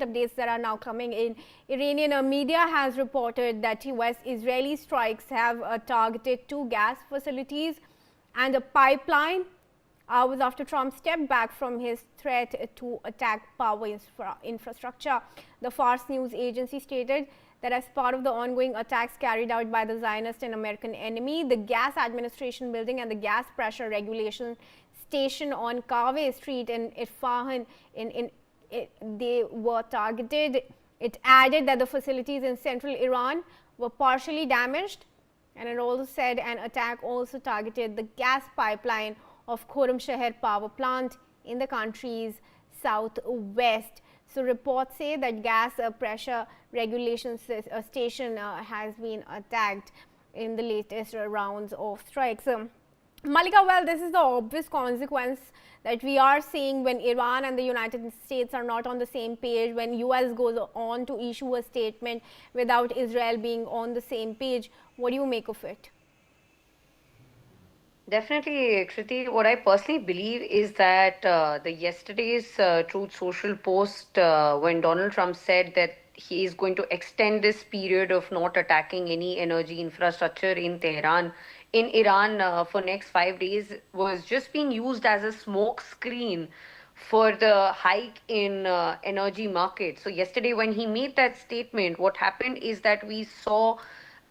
Updates that are now coming in. Iranian media has reported that US-Israeli strikes have targeted 2 gas facilities and a pipeline hours after Trump stepped back from his threat to attack power infrastructure. The Fars news agency stated that as part of the ongoing attacks carried out by the Zionist and American enemy, the gas administration building and the gas pressure regulation station on Kaveh Street in Isfahan they were targeted. It added that the facilities in central Iran were partially damaged, and it also said an attack also targeted the gas pipeline of Khorramshahr power plant in the country's southwest. So reports say that gas pressure regulation station has been attacked in the latest rounds of strikes. Malika, well, this is the obvious consequence that we are seeing when Iran and the United States are not on the same page, when US goes on to issue a statement without Israel being on the same page. What do you make of it? Definitely, Kriti. What I personally believe is that the yesterday's Truth Social post, when Donald Trump said that he is going to extend this period of not attacking any energy infrastructure in Tehran, in Iran for next 5 days, was just being used as a smoke screen for the hike in energy market. So yesterday, when he made that statement, what happened is that we saw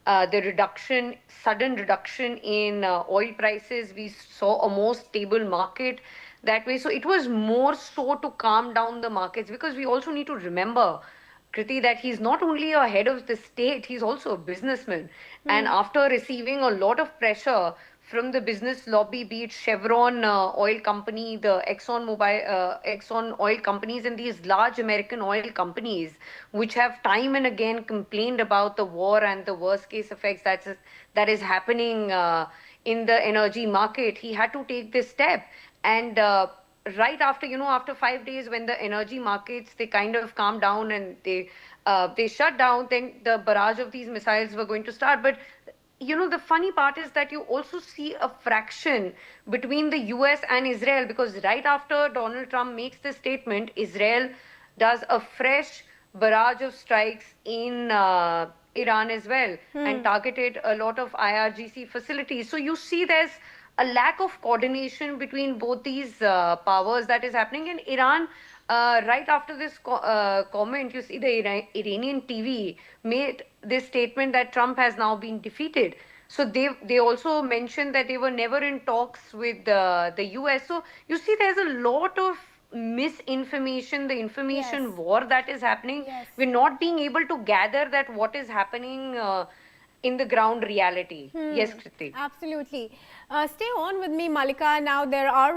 the sudden reduction in oil prices. We saw a more stable market that way. So it was more so to calm down the markets, because we also need to remember, Kriti, that he's not only a head of the state, he's also a businessman. And after receiving a lot of pressure from the business lobby, be it Chevron oil company, the Exxon oil companies, and these large American oil companies, which have time and again complained about the war and the worst case effects that is happening in the energy market, he had to take this step. And right after, after 5 days, when the energy markets, they kind of calmed down and they shut down, then the barrage of these missiles were going to start. But the funny part is that you also see a fraction between the US and Israel, because right after Donald Trump makes this statement, Israel does a fresh barrage of strikes in Iran as well, and targeted a lot of IRGC facilities. So you see there's a lack of coordination between both these powers that is happening. In Iran, right after this comment, you see the Iranian TV made this statement that Trump has now been defeated. So they also mentioned that they were never in talks with the US. So you see there's a lot of misinformation, the information war that is happening. We're not being able to gather that what is happening in the ground reality. Yes, Kriti. Absolutely. Stay on with me, Malika. Now there are